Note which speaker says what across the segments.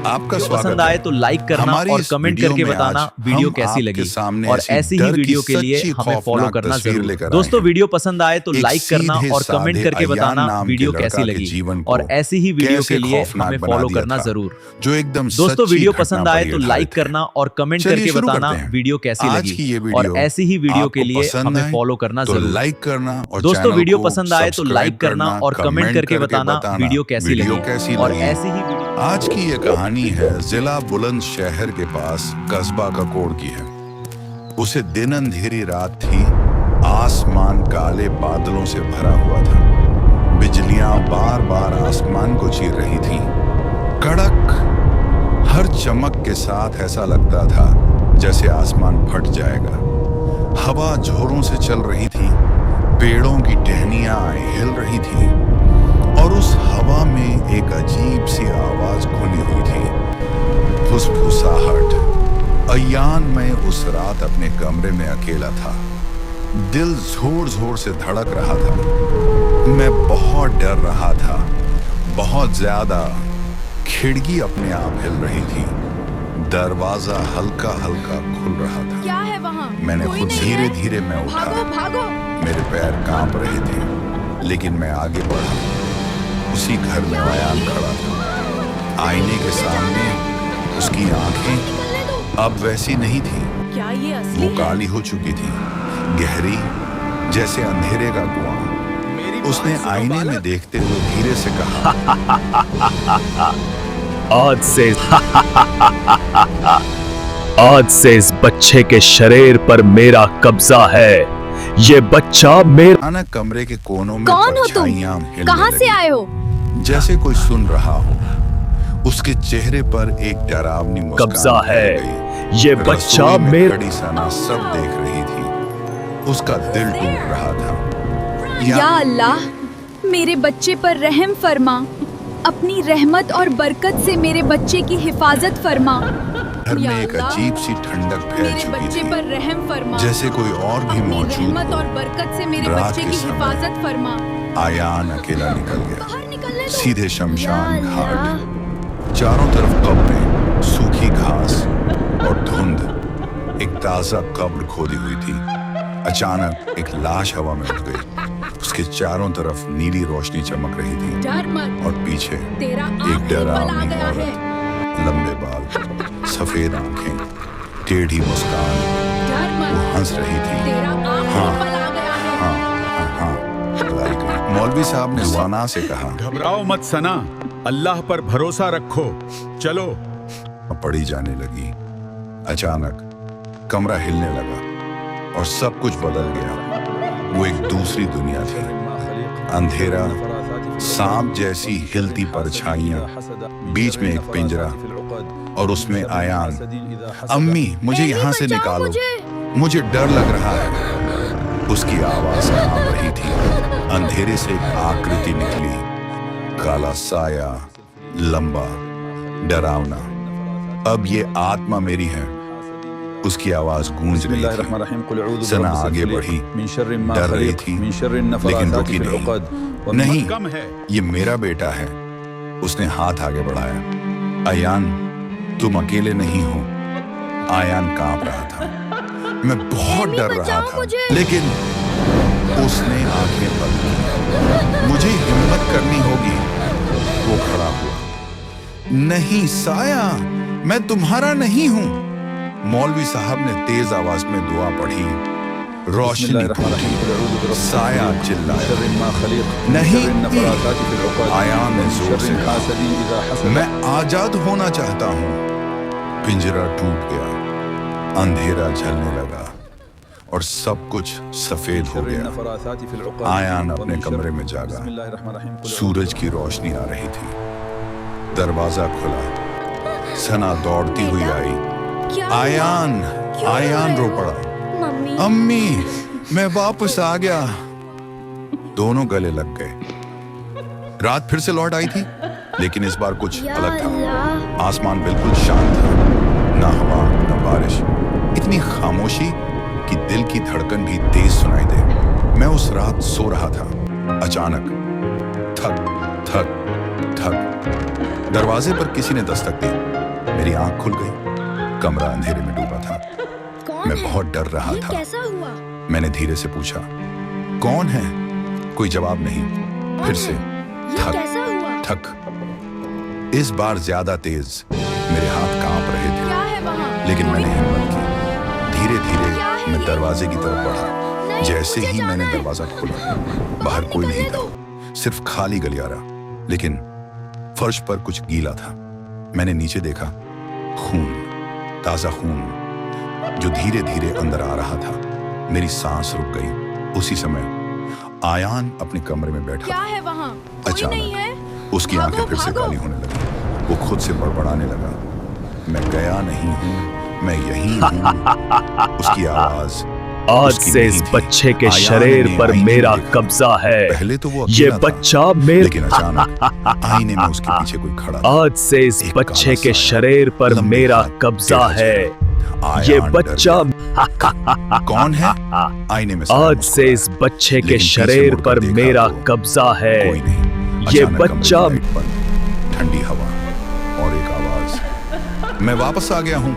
Speaker 1: आपका
Speaker 2: वीडियो
Speaker 1: स्वागत
Speaker 2: पसंद
Speaker 1: है।
Speaker 2: आए तो लाइक करना
Speaker 1: हमारी
Speaker 2: और
Speaker 1: इस
Speaker 2: कमेंट
Speaker 1: वीडियो
Speaker 2: करके
Speaker 1: में
Speaker 2: बताना
Speaker 1: आज
Speaker 2: वीडियो
Speaker 1: हम
Speaker 2: कैसी
Speaker 1: आपके
Speaker 2: लगी
Speaker 1: सामने
Speaker 2: और
Speaker 1: ऐसी
Speaker 2: ऐसी ही
Speaker 1: डर की
Speaker 2: वीडियो के लिए
Speaker 1: सच्ची
Speaker 2: हमें फॉलो
Speaker 1: खौफनाक
Speaker 2: करना
Speaker 1: तस्वीर
Speaker 2: जरूर।
Speaker 1: लेकर आए
Speaker 2: दोस्तों
Speaker 1: हैं।
Speaker 2: वीडियो पसंद आए तो
Speaker 1: एक
Speaker 2: लाइक करना
Speaker 1: सीधे
Speaker 2: और कमेंट
Speaker 1: साधे
Speaker 2: करके
Speaker 1: अयान
Speaker 2: बताना
Speaker 1: नाम के
Speaker 2: वीडियो
Speaker 1: लड़का
Speaker 2: कैसी
Speaker 1: के
Speaker 2: लगी
Speaker 1: जीवन को
Speaker 2: और ऐसी ही वीडियो
Speaker 1: कैसे
Speaker 2: के लिए
Speaker 1: खौफनाक
Speaker 2: हमें
Speaker 1: बना
Speaker 2: फॉलो
Speaker 1: दिया
Speaker 2: करना
Speaker 1: था,
Speaker 2: जरूर।
Speaker 1: जो एकदम
Speaker 2: दोस्तों
Speaker 1: सच्ची
Speaker 2: वीडियो
Speaker 1: घटना
Speaker 2: पसंद
Speaker 1: पर
Speaker 2: आए
Speaker 1: ही
Speaker 2: तो
Speaker 1: आधारित
Speaker 2: लाइक
Speaker 1: है।
Speaker 2: करना और कमेंट
Speaker 1: चलिए
Speaker 2: करके
Speaker 1: शुरू
Speaker 2: बताना
Speaker 1: करते हैं।
Speaker 2: वीडियो कैसी
Speaker 1: आज
Speaker 2: लगी
Speaker 1: की ये
Speaker 2: और
Speaker 1: वीडियो
Speaker 2: ऐसी ही वीडियो के
Speaker 1: आपको
Speaker 2: लिए
Speaker 1: पसंद
Speaker 2: हमें
Speaker 1: आए
Speaker 2: फॉलो करना
Speaker 1: तो
Speaker 2: जरूर।
Speaker 1: लाइक करना और
Speaker 2: दोस्तों
Speaker 1: चैनल
Speaker 2: वीडियो
Speaker 1: को
Speaker 2: पसंद आए तो
Speaker 1: सब्सक्राइब
Speaker 2: लाइक करना और कमेंट
Speaker 1: कमेंट
Speaker 2: करके बताना वीडियो कैसी
Speaker 1: वीडियो
Speaker 2: लगी
Speaker 1: कैसी
Speaker 2: और
Speaker 1: लगी।
Speaker 2: ऐसी ही वीडियो।
Speaker 1: आज की ये कहानी है जिला बुलंदशहर के पास कस्बा ककोड़ की है। उसे दिन अंधेरी रात थी, आसमान काले बादलों से भरा हुआ था। बिजलियां बार बार आसमान को चीर रही थीं। कड़क हर चमक के साथ ऐसा लगता था जैसे आसमान फट जाएगा। हवा जोरों से चल रही थी, पेड़ों की टहनियां हिल रही थी और उस हवा में एक अजीब सी आवाज घुली हुई थी, फुसफुसाहट। अयान मैं उस रात अपने कमरे में अकेला था। दिल जोर जोर से धड़क रहा था। मैं बहुत डर रहा था, बहुत ज्यादा। खिड़की अपने आप हिल रही थी, दरवाजा हल्का हल्का खुल रहा था।
Speaker 3: क्या है वहाँ?
Speaker 1: मैंने
Speaker 3: कोई
Speaker 1: खुद
Speaker 3: नहीं
Speaker 1: धीरे
Speaker 3: है?
Speaker 1: धीरे मैं उठा।
Speaker 3: भागो भागो।
Speaker 1: मेरे पैर कांप रहे थे, लेकिन मैं आगे बढ़ा। उसी घर में अयान खड़ा था। आईने के सामने उसकी आंखें
Speaker 3: निकलने दो।
Speaker 1: अब वैसी नहीं थी।
Speaker 3: क्या ये असली
Speaker 1: वो
Speaker 3: है?
Speaker 1: काली हो चुकी थी, गहरी जैसे अंधेरे का कुआं। उसने आईने में देखते हुए धीरे से कहा,
Speaker 4: आज से इस बच्चे के शरीर पर मेरा कब्जा है। ये बच्चा मेरा।
Speaker 1: अचानक कमरे के कोनों में
Speaker 3: कौन हो तुम?
Speaker 1: परछाइयां हिलने
Speaker 3: कहाँ से
Speaker 1: लगीं।
Speaker 3: आए हो?
Speaker 1: जैसे कोई सुन रहा हो। उसके चेहरे पर एक डरावनी मुस्कान
Speaker 4: कब्जा है।
Speaker 1: फैल गई।
Speaker 4: ये
Speaker 1: रसोई
Speaker 4: बच्चा
Speaker 1: में
Speaker 4: मेरा।
Speaker 1: खड़ी सना सब देख रही थी। उसका दिल टूट रहा था।
Speaker 3: या अल्लाह, मेरे बच्चे पर रहम फरमा। अपनी रहमत और बरकत से मेरे बच्चे की हिफाजत फरमा।
Speaker 1: घर में
Speaker 3: या
Speaker 1: एक
Speaker 3: अल्लाह,
Speaker 1: अजीब सी ठंडक फैल
Speaker 3: मेरे
Speaker 1: चुकी
Speaker 3: बच्चे
Speaker 1: थी,
Speaker 3: पर रहम फरमा।
Speaker 1: जैसे कोई और भी
Speaker 3: अपनी
Speaker 1: मौजूद
Speaker 3: रहमत
Speaker 1: हो।
Speaker 3: और बरकत से मेरे
Speaker 1: रात
Speaker 3: बच्चे
Speaker 1: के
Speaker 3: की
Speaker 1: समय
Speaker 3: हिफाजत फरमा।
Speaker 1: आयान अकेला निकल गया,
Speaker 3: बाहर निकलने दो।
Speaker 1: सीधे शमशान घाट। चारों तरफ कब्रें, सूखी घास और धुंध। एक ताजा कब्र खोदी हुई थी। अचानक एक लाश हवा में उठ गई। उसके चारों तरफ नीली रोशनी चमक रही थी
Speaker 3: डर मत,
Speaker 1: और पीछे
Speaker 3: तेरा
Speaker 1: एक
Speaker 3: आखिरी पल आ
Speaker 1: डरावनी
Speaker 3: गया है।
Speaker 1: औरत, लंबे बाल, सफेद आंखें, टेढ़ी मुस्कान।
Speaker 3: डर
Speaker 1: वो
Speaker 3: मत,
Speaker 1: हंस रही थी।
Speaker 3: तेरा आखिरी
Speaker 1: हाँ।
Speaker 3: पल आ गया है।
Speaker 1: हाँ, लाइक मौलवी साहब ने सना से कहा,
Speaker 5: घबराओ मत सना, अल्लाह पर भरोसा रखो। चलो।
Speaker 1: पड़ी जाने लगी। अचानक कमरा हिलने लगा और सब कुछ बदल गया। वो एक दूसरी दुनिया थी। अंधेरा, सांप जैसी हिलती परछाइयां, बीच में एक पिंजरा और उसमें आयान। अम्मी, मुझे यहाँ से निकालो, मुझे डर लग रहा है। उसकी आवाज कांप रही थी। अंधेरे से एक आकृति निकली, काला साया, लंबा, डरावना। अब ये आत्मा मेरी है। उसकी आवाज गूंज रही थी। सना आगे बढ़ी, डर रही थी, लेकिन रुकी नहीं। नहीं,
Speaker 5: कम है।
Speaker 1: ये मेरा बेटा है। उसने हाथ आगे बढ़ाया। अयान, तुम अकेले नहीं हो। आयान कांप रहा था। मैं बहुत डर रहा था, लेकिन उसने आंखें बंद की। मुझे हिम्मत करनी होगी। वो खड़ा हुआ। नहीं साया, मैं तुम्हारा नहीं हूं। मौलवी साहब ने तेज आवाज में दुआ पढ़ी। रोशनी फूटी, साया चिल्लाया, नहीं। आयान ने जोर से कहा, मैं आजाद होना चाहता हूं। पिंजरा टूट गया, अंधेरा झलने लगा और सब कुछ सफेद हो गया। आयान अपने कमरे में जागा। सूरज की रोशनी आ रही थी। दरवाजा खुला। सना दौड़ती हुई आई। आयान, आयान रो पड़ा।
Speaker 3: मम्मी,
Speaker 1: अम्मी, मैं वापस आ गया। दोनों गले लग गए। रात फिर से लौट आई थी, लेकिन इस बार कुछ अलग था। आसमान बिल्कुल शांत था, ना हवा ना बारिश। इतनी खामोशी कि दिल की धड़कन भी तेज सुनाई दे। मैं उस रात सो रहा था। अचानक थक थक थक दरवाजे पर किसी ने दस्तक दी। मेरी आंख खुल गई। कमरा अंधेरे में डूबा था। मैं बहुत डर रहा था।
Speaker 6: कैसा हुआ?
Speaker 1: मैंने धीरे से पूछा, कौन है? कोई जवाब नहीं। फिर से
Speaker 6: कैसा हुआ?
Speaker 1: ठक। इस बार ज्यादा तेज। मेरे हाथ कांप रहे थे,
Speaker 3: क्या है वहाँ?
Speaker 1: लेकिन मैंने हिम्मत की। धीरे धीरे मैं दरवाजे की तरफ बढ़ा। जैसे ही मैंने दरवाजा खोला, बाहर कोई नहीं था, सिर्फ खाली गलियारा। लेकिन फर्श पर कुछ गीला था। मैंने नीचे देखा, खून, ताजा खून जो धीरे धीरे अंदर आ रहा था। मेरी सांस रुक गई। उसी समय आयान अपने कमरे में बैठा।
Speaker 3: क्या है वहाँ? कोई नहीं है?
Speaker 1: उसकी
Speaker 3: भागो,
Speaker 1: आंखें फिर से
Speaker 3: भागो।
Speaker 1: काली होने लगी। वो खुद से बड़बड़ाने लगा, मैं गया नहीं हूँ, मैं यही हूँ। उसकी आवाज
Speaker 4: आज
Speaker 1: उसकी
Speaker 4: से
Speaker 1: नहीं
Speaker 4: इस
Speaker 1: थी।
Speaker 4: बच्चे के
Speaker 1: आयान
Speaker 4: शरीर
Speaker 1: ने
Speaker 4: पर
Speaker 1: आईने में
Speaker 4: मेरा
Speaker 1: देखा।
Speaker 4: कब्जा है।
Speaker 1: पहले तो वो
Speaker 4: ये
Speaker 1: अकेला था,
Speaker 4: बच्चा मेरा।
Speaker 1: लेकिन अचानक आईने में उसके पीछे कोई खड़ा था।
Speaker 4: आज से इस
Speaker 1: एक
Speaker 4: बच्चे
Speaker 1: काला
Speaker 4: के
Speaker 1: साया,
Speaker 4: शरीर पर
Speaker 1: लंबे
Speaker 4: मेरा
Speaker 1: हाथ,
Speaker 4: कब्जा
Speaker 1: टेढ़ा
Speaker 4: है।
Speaker 1: चेहरा।
Speaker 4: ये
Speaker 1: आयान डर
Speaker 4: बच्चा
Speaker 1: गया। कौन है? आईने में साया
Speaker 4: आज
Speaker 1: मुस्कुराया।
Speaker 4: से इस बच्चे के
Speaker 1: लेकिन पीछे
Speaker 4: शरीर
Speaker 1: मुड़कर
Speaker 4: पर
Speaker 1: देखा
Speaker 4: मेरा
Speaker 1: तो
Speaker 4: कब्जा है।
Speaker 1: कोई नहीं।
Speaker 4: ये
Speaker 1: अचानक कमरे
Speaker 4: बच्चा
Speaker 1: में लाइट बंद, ठंडी हवा और एक आवाज, मैं वापस आ गया हूँ।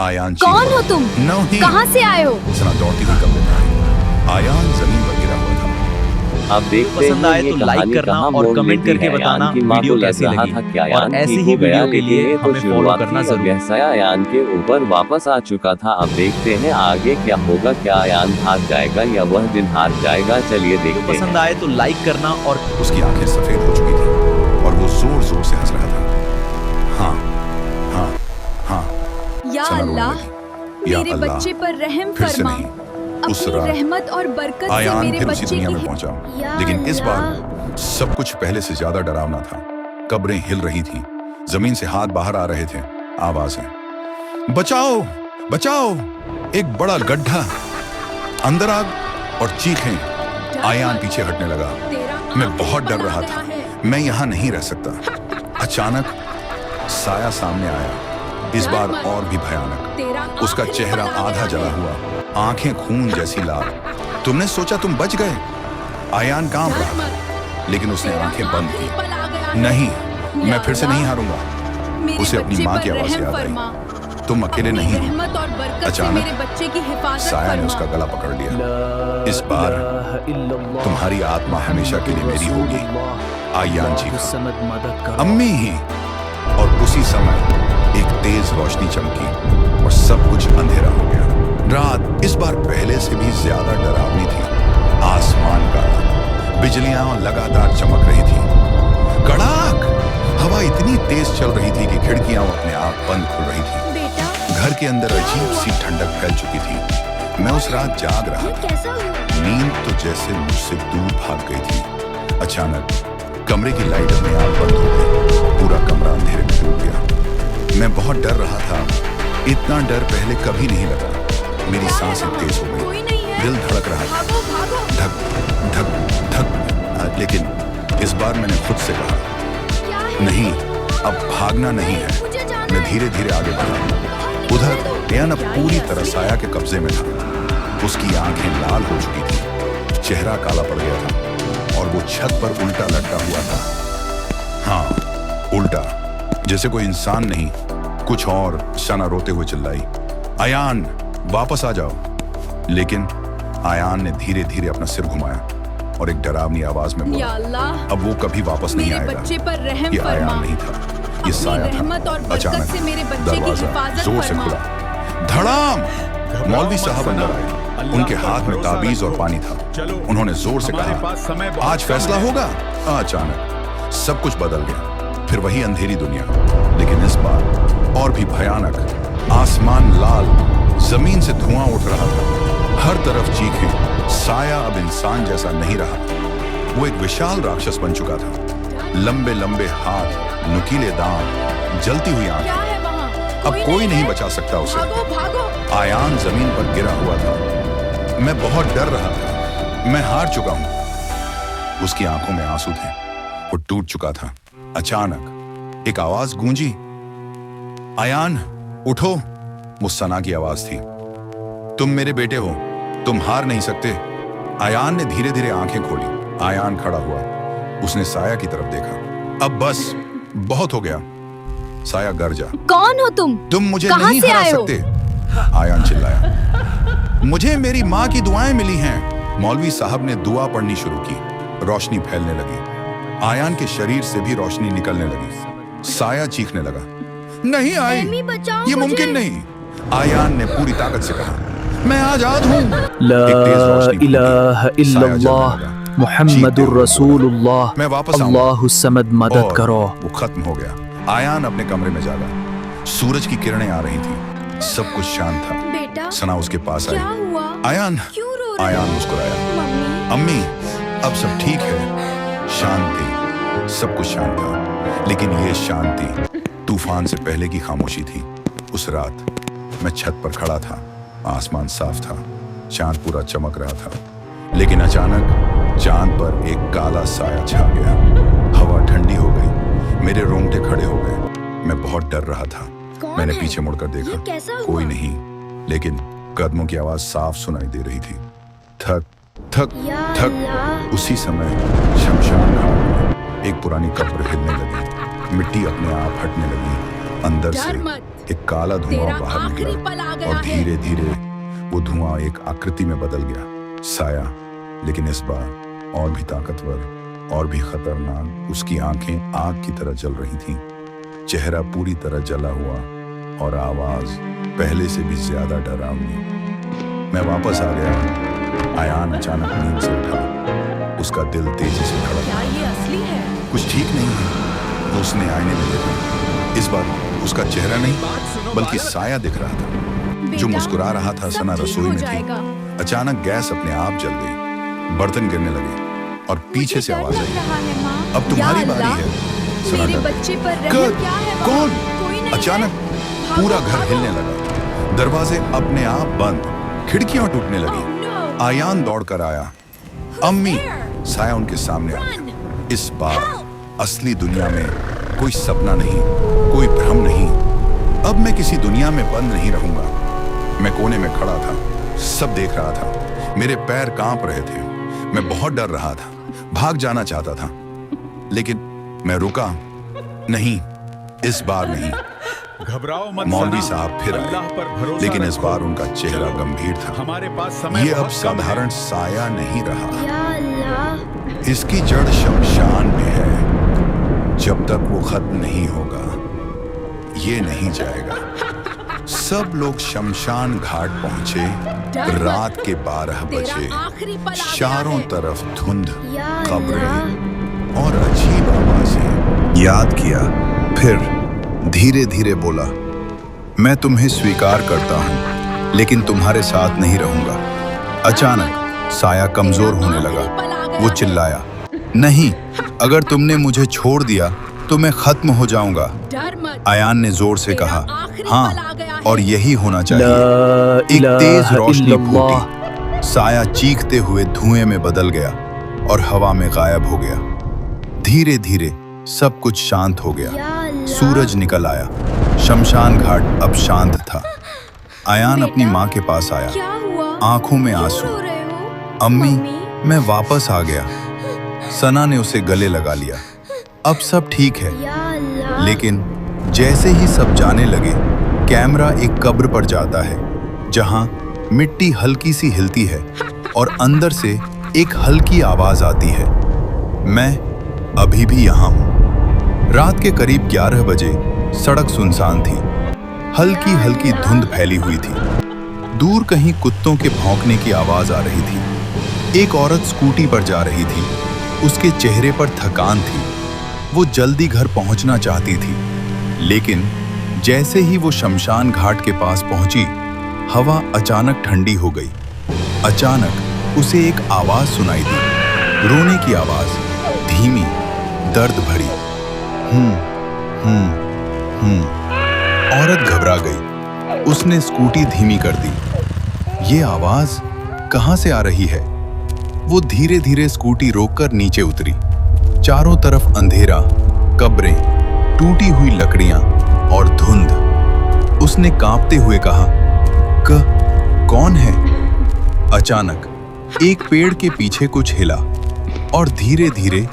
Speaker 1: आयान चीख
Speaker 3: कौन हो
Speaker 1: पड़ा।
Speaker 3: तुम?
Speaker 1: नहीं।
Speaker 3: कहाँ से आए हो?
Speaker 1: सना दौड़ती हुई कमरे में आई। आयान जमीन पर गिरा हुआ था।
Speaker 2: अब देखते पसंद आए तो लाइक करना और कमेंट करके बताना वीडियो कैसी लगी। और ऐसी ही वीडियो के लिए हमें फॉलो करना जरूर।
Speaker 7: साया आयान के ऊपर वापस आ चुका था। अब देखते हैं आगे क्या होगा। क्या आयान भाग जाएगा या वह दिन हार जाएगा? चलिए देखते हैं।
Speaker 2: पसंद आए तो लाइक करना और
Speaker 1: उसकी आंखें सफेद हो चुकी थी और वो जोर जोर से हंस रहा था। हाँ हाँ हाँ।
Speaker 3: या
Speaker 1: सना रोने
Speaker 3: अल्लाह,
Speaker 1: लगी। या
Speaker 3: मेरे
Speaker 1: अल्लाह,
Speaker 3: बच्चे पर रहम
Speaker 1: फिर से
Speaker 3: फरमा।
Speaker 1: नहीं। उस
Speaker 3: अपनी
Speaker 1: रात
Speaker 3: रहमत और बरकत से
Speaker 1: आयान
Speaker 3: मेरे
Speaker 1: फिर उसी
Speaker 3: बच्चे
Speaker 1: दुनिया में
Speaker 3: की
Speaker 1: पहुंचा। लेकिन इस बार सब कुछ पहले से ज्यादा डरावना था। कब्रें हिल रही थी, जमीन से हाथ बाहर आ रहे थे, आवाजें, बचाओ बचाओ, एक बड़ा गड्ढा, अंदर आग, और चीखें। आयान पीछे हटने लगा। मैं बहुत डर रहा था, मैं यहाँ नहीं रह सकता। अचानक साया सामने आया, इस बार और भी भयानक। उसका चेहरा आधा जला हुआ, आंखें खून जैसी लाल। तुमने सोचा तुम बच गए? आयान कांप रहा, लेकिन उसने आंखें बंद की। नहीं, मैं फिर से नहीं हारूंगा। उसे अपनी माँ की आवाज याद आई, तुम अकेले नहीं हो। अचानक साया ने उसका गला पकड़ लिया। इस बार तुम्हारी आत्मा हमेशा के लिए मेरी होगी। आयान चीखा, अम्मी ही। और उसी समय एक तेज रोशनी चमकी और सब कुछ अंधेरा हो गया। रात इस बार पहले से भी ज्यादा डरावनी थी। आसमान काला, बिजलियां लगातार चमक रही थी। कड़ाक, हवा इतनी तेज चल रही थी कि खिड़कियां अपने आप बंद खुल रही थी।
Speaker 6: बेटा,
Speaker 1: घर के अंदर अजीब सी ठंडक फैल चुकी थी। मैं उस रात जाग रहा था।
Speaker 6: कैसा हुआ?
Speaker 1: नींद तो जैसे मुझसे दूर भाग गई थी। अचानक कमरे की लाइट अपने आप बंद हो गई। पूरा कमरा अंधेरे में डूब गया। मैं बहुत डर रहा था। इतना डर पहले कभी नहीं लगा। मेरी सांसें तेज हो गई, दिल धड़क रहा था, धक धक धक। लेकिन इस बार मैंने खुद से कहा, नहीं, अब भागना नहीं है। मैं धीरे धीरे आगे बढ़ा। उधर अयान अब पूरी तरह साया के कब्जे में था। उसकी आंखें लाल हो चुकी थी, चेहरा काला पड़ गया था और वो छत पर उल्टा लटका हुआ था। हाँ, उल्टा, जैसे कोई इंसान नहीं, कुछ और। सना रोते हुए चिल्लाई, आयान वापस आ जाओ। लेकिन आयान ने धीरे धीरे अपना सिर घुमाया और एक डरावनी आवाज में
Speaker 3: या
Speaker 1: बोला,
Speaker 3: अल्लाह,
Speaker 1: अब वो कभी वापस नहीं
Speaker 3: मेरे
Speaker 1: आएगा।
Speaker 3: बच्चे पर रहम
Speaker 1: ये
Speaker 3: फरमा।
Speaker 1: आयान नहीं था, ये साया
Speaker 3: रहमत और
Speaker 1: था।
Speaker 3: बरकत
Speaker 1: अचानक
Speaker 3: से मेरे बच्चे की
Speaker 1: दरवाजा
Speaker 3: हिफाजत
Speaker 1: जोर से
Speaker 3: फरमा।
Speaker 1: खुला। धड़ाम! मौलवी साहब अंदर आए। उनके हाथ में ताबीज और पानी था। उन्होंने जोर से कहा, आज फैसला होगा। अचानक सब कुछ बदल गया। फिर वही अंधेरी दुनिया, लेकिन इस बार और भी भयानक। आसमान लाल, जमीन से धुआं उठ रहा था, हर तरफ चीखें। साया अब इंसान जैसा नहीं रहा, वो एक विशाल राक्षस बन चुका था। लंबे लंबे हाथ, नुकीले दांत, जलती हुई आंखें। अब कोई नहीं बचा सकता उसे। आयान जमीन पर गिरा हुआ था। मैं बहुत डर रहा था, मैं हार चुका हूं। उसकी आंखों में आंसू थे, वो टूट चुका था। अचानक एक आवाज गूंजी, आयान उठो। वो सना की आवाज थी, तुम मेरे बेटे हो, तुम हार नहीं सकते। आयान ने धीरे धीरे आंखें खोली। आयान खड़ा हुआ, उसने साया की तरफ देखा। अब बस, बहुत हो गया। साया घर जा।
Speaker 3: कौन हो तुम?
Speaker 1: मुझे
Speaker 3: कहाँ
Speaker 1: नहीं
Speaker 3: से
Speaker 1: हरा
Speaker 3: आए हो?
Speaker 1: सकते। आयान चिल्लाया। मुझे मेरी माँ की दुआएं मिली हैं। मौलवी साहब ने दुआ पढ़नी शुरू की। रोशनी फैलने लगी। आयान के शरीर से भी रोशनी निकलने लगी। साया चीखने लगा, नहीं आई, ये मुमकिन नहीं। आयान ने पूरी ताकत से कहा, मैं आजाद हूँ।
Speaker 4: ला इलाहा इल्लल्लाह मुहम्मदुर रसूलुल्लाह।
Speaker 1: मैं वापस आऊंगा।
Speaker 4: अल्लाहु समद मदद
Speaker 1: और
Speaker 4: करो।
Speaker 1: वो खत्म हो गया। आयान अपने कमरे में जागा। सूरज की किरणें आ रही थी। सब कुछ शांत था।
Speaker 3: बेटा,
Speaker 1: सना उसके पास
Speaker 3: क्या
Speaker 1: आई।
Speaker 3: हुआ?
Speaker 1: आयान,
Speaker 3: क्यों रो रहे
Speaker 1: आयान
Speaker 3: हो?
Speaker 1: मुस्कुराया।
Speaker 3: मम्मी,
Speaker 1: अम्मी, अब सब ठीक है। शांति, सब कुछ शांत था। लेकिन ये शांति तूफान से पहले की खामोशी थी। उस रात मैं छत पर खड़ा था। आसमान साफ था। चांद पूरा चमक रहा था। लेकिन अचानक चांद पर एक काला साया छा गया। हवा ठंडी हो गई। मेरे रोंगटे खड़े हो गए। मैं बहुत डर रहा था।
Speaker 3: कौन
Speaker 1: मैंने
Speaker 3: है?
Speaker 1: पीछे मुड़कर
Speaker 3: ये
Speaker 1: देखा।
Speaker 3: कैसा हुआ?
Speaker 1: कोई नहीं, लेकिन कदमों की आवाज साफ सुनाई दे रही थी। थक थक
Speaker 3: या
Speaker 1: थक।
Speaker 3: अल्लाह।
Speaker 1: उसी समय शमशान घाट में एक पुरानी कब्र हिलने लगी। मिट्टी अपने आप हटने लगी। अंदर से
Speaker 3: डर मत।
Speaker 1: एक काला धुआं
Speaker 3: तेरा
Speaker 1: बाहर
Speaker 3: आखिरी पल आ
Speaker 1: निकला
Speaker 3: गया
Speaker 1: और
Speaker 3: है।
Speaker 1: धीरे धीरे वो धुआं एक आकृति में बदल गया। साया, लेकिन इस बार और भी ताकतवर और भी खतरनाक। उसकी आंखें आग की तरह जल रही थीं। चेहरा पूरी तरह जला हुआ और आवाज पहले से भी ज्यादा डरावनी। मैं वापस आ गया। आयान अचानक नींद से उठा। उसका दिल तेजी से धड़का।
Speaker 3: क्या ये असली है?
Speaker 1: कुछ ठीक नहीं है। वो उसने आईने में देखा। इस बार उसका चेहरा नहीं बल्कि साया दिख रहा था जो
Speaker 3: बेटा,
Speaker 1: मुस्कुरा रहा था।
Speaker 3: सब
Speaker 1: सना
Speaker 3: ठीक
Speaker 1: रसोई
Speaker 3: हो
Speaker 1: में
Speaker 3: जाएगा।
Speaker 1: थी। अचानक गैस अपने आप जल गई। बर्तन गिरने लगे और पीछे से आवाज
Speaker 3: लग
Speaker 1: आई,
Speaker 3: रहा है, माँ।
Speaker 1: अब तुम्हारी
Speaker 3: या
Speaker 1: बारी
Speaker 3: अल्लाह,
Speaker 1: है। सना
Speaker 3: मेरे
Speaker 1: डर गई।
Speaker 3: बच्चे पर
Speaker 1: कर,
Speaker 3: रहम क्या है वहाँ?
Speaker 1: कौन?
Speaker 3: कोई नहीं
Speaker 1: अचानक
Speaker 3: है।
Speaker 1: पूरा
Speaker 3: भागो,
Speaker 1: घर
Speaker 3: भागो।
Speaker 1: हिलने लगा। दरवाजे अपने आप बंद, खिड़कियां टूटने लगी।
Speaker 3: Oh, no.
Speaker 1: आयान दौड़कर आया। अम्मी, साया उनके सामने आ
Speaker 3: Run.
Speaker 1: गया। इस बार असली दुनिया में कोई सपना नहीं, कोई भ्रम नहीं। अब मैं किसी दुनिया में बंद नहीं रहूंगा। मैं कोने में खड़ा था। सब देख रहा था। मेरे पैर कांप रहे थे। मैं बहुत डर रहा था। भाग जाना चाहता था, लेकिन मैं रुका नहीं। इस बार नहीं।
Speaker 5: घबराओ मत
Speaker 1: मौलवी
Speaker 5: सना,
Speaker 1: साहब फिर
Speaker 5: अल्लाह
Speaker 1: आए,
Speaker 5: पर भरोसा
Speaker 1: लेकिन इस
Speaker 5: रखो।
Speaker 1: बार उनका चेहरा
Speaker 5: चलो,
Speaker 1: गंभीर था।
Speaker 5: हमारे पास समय
Speaker 1: ये अब
Speaker 5: बहुत कम है।
Speaker 1: साधारण साया नहीं रहा।
Speaker 3: या अल्लाह।
Speaker 1: इसकी जड़ शमशान में है। जब तक वो खत्म नहीं होगा, ये नहीं जाएगा। सब लोग शमशान घाट पहुंचे। रात के 12 बजे।
Speaker 3: तेरा आखिरी पल आ गया
Speaker 1: चारों
Speaker 3: है।
Speaker 1: तरफ धुंध,
Speaker 3: या
Speaker 1: कब्रें और अजीब आवाजें। याद किया, फिर धीरे धीरे बोला, मैं तुम्हें स्वीकार करता हूं, लेकिन तुम्हारे साथ नहीं रहूंगा। अचानक साया कमजोर होने लगा। वो चिल्लाया, नहीं, अगर तुमने मुझे छोड़ दिया तो मैं खत्म हो जाऊंगा।
Speaker 3: डर मत।
Speaker 1: आयान ने जोर से
Speaker 3: तेरा
Speaker 1: कहा,
Speaker 3: आखिरी
Speaker 1: हाँ,
Speaker 3: पल आ गया है।
Speaker 1: और यही होना चाहिए।
Speaker 4: ला
Speaker 1: एक तेज
Speaker 4: इलाहा
Speaker 1: रोशनी
Speaker 4: इल्लल्लाह।
Speaker 1: फूटी। साया चीखते हुए धुएं में बदल गया और हवा में गायब हो गया। धीरे धीरे सब कुछ शांत हो गया।
Speaker 3: या अल्लाह।
Speaker 1: सूरज निकल आया। शमशान घाट अब शांत था। आयान अपनी माँ के पास आया।
Speaker 3: क्या हुआ?
Speaker 1: आंखों में
Speaker 3: क्यों
Speaker 1: आंसू।
Speaker 3: रो रहे हो?
Speaker 1: अम्मी, मैं वापस आ गया। सना ने उसे गले लगा लिया। अब सब ठीक है।
Speaker 3: या अल्लाह।
Speaker 1: लेकिन जैसे ही सब जाने लगे, कैमरा एक कब्र पर जाता है जहां मिट्टी हल्की सी हिलती है और अंदर से एक हल्की आवाज आती है, मैं अभी भी यहां हूं। रात के करीब 11 बजे सड़क सुनसान थी। हल्की हल्की धुंध फैली हुई थी। दूर कहीं कुत्तों के भौंकने की आवाज आ रही थी। एक औरत स्कूटी पर जा रही थी। उसके चेहरे पर थकान थी। वो जल्दी घर पहुंचना चाहती थी, लेकिन जैसे ही वो शमशान घाट के पास पहुंची, हवा अचानक ठंडी हो गई। अचानक उसे एक आवाज सुनाई दी, रोने की आवाज, धीमी, दर्द भरी। औरत घबरा गई। उसने स्कूटी धीमी कर दी। ये आवाज कहां से आ रही है? वो धीरे धीरे स्कूटी रोककर नीचे उतरी। चारों तरफ अंधेरा, कब्रें, टूटी हुई लकड़ियां और धुंध। उसने कांपते हुए कहा, कौन है? अचानक एक पेड़ के पीछे कुछ हिला और धीरे धीरे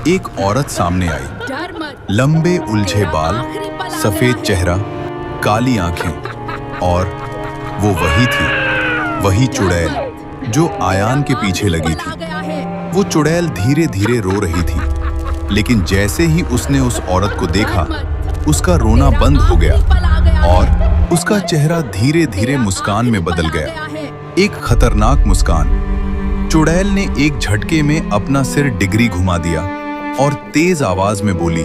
Speaker 1: एक औरत सामने आई।
Speaker 3: डर मत।
Speaker 1: लंबे उलझे
Speaker 3: तेरा
Speaker 1: बाल,
Speaker 3: आखिरी पल आ
Speaker 1: सफेद चेहरा, काली आंखें और वो वही थी, वही चुड़ैल जो आयान के पीछे लगी थी। वो चुड़ैल धीरे धीरे रो रही थी, लेकिन जैसे ही उसने उस औरत को देखा, उसका रोना बंद हो गया और उसका चेहरा धीरे धीरे मुस्कान में बदल गया, एक खतरनाक मुस्कान। चुड़ैल ने एक झटके में अपना सिर डिग्री घुमा दिया और तेज आवाज में बोली,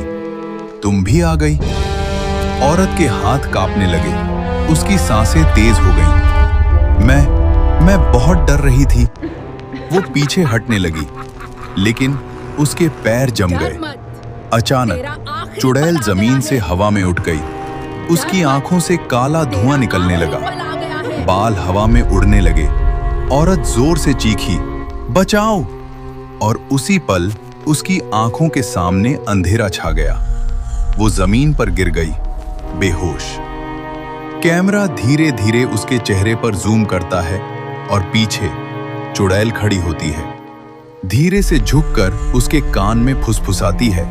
Speaker 1: तुम भी आ गई। औरत के हाथ कांपने लगे, उसकी सांसें तेज हो गईं। मैं बहुत डर रही थी। वो पीछे हटने लगी, लेकिन उसके पैर जम गए। अचानक चुड़ैल जमीन से हवा में उठ गई। उसकी आंखों से काला धुआं निकलने लगा, बाल हवा में उड़ने लगे। औरत जोर से चीखी, बचाओ! और उसी पल उसकी आंखों के सामने अंधेरा छा गया। वो जमीन पर गिर गई, बेहोश। कैमरा धीरे धीरे उसके चेहरे पर जूम करता है और पीछे चुड़ैल खड़ी होती है, धीरे से झुककर उसके कान में फुसफुसाती है,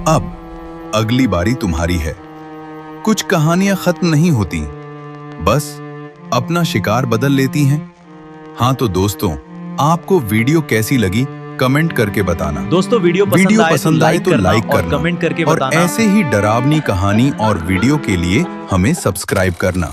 Speaker 1: अब अगली बारी तुम्हारी है। कुछ कहानियां खत्म नहीं होती, बस अपना शिकार बदल लेती हैं। हाँ तो दोस्तों, आपको वीडियो कैसी लगी कमेंट करके बताना।
Speaker 2: दोस्तों वीडियो पसंद आए तो लाइक करना, कमेंट करके
Speaker 1: और
Speaker 2: बताना।
Speaker 1: ऐसे ही डरावनी कहानी और वीडियो के लिए हमें सब्सक्राइब करना।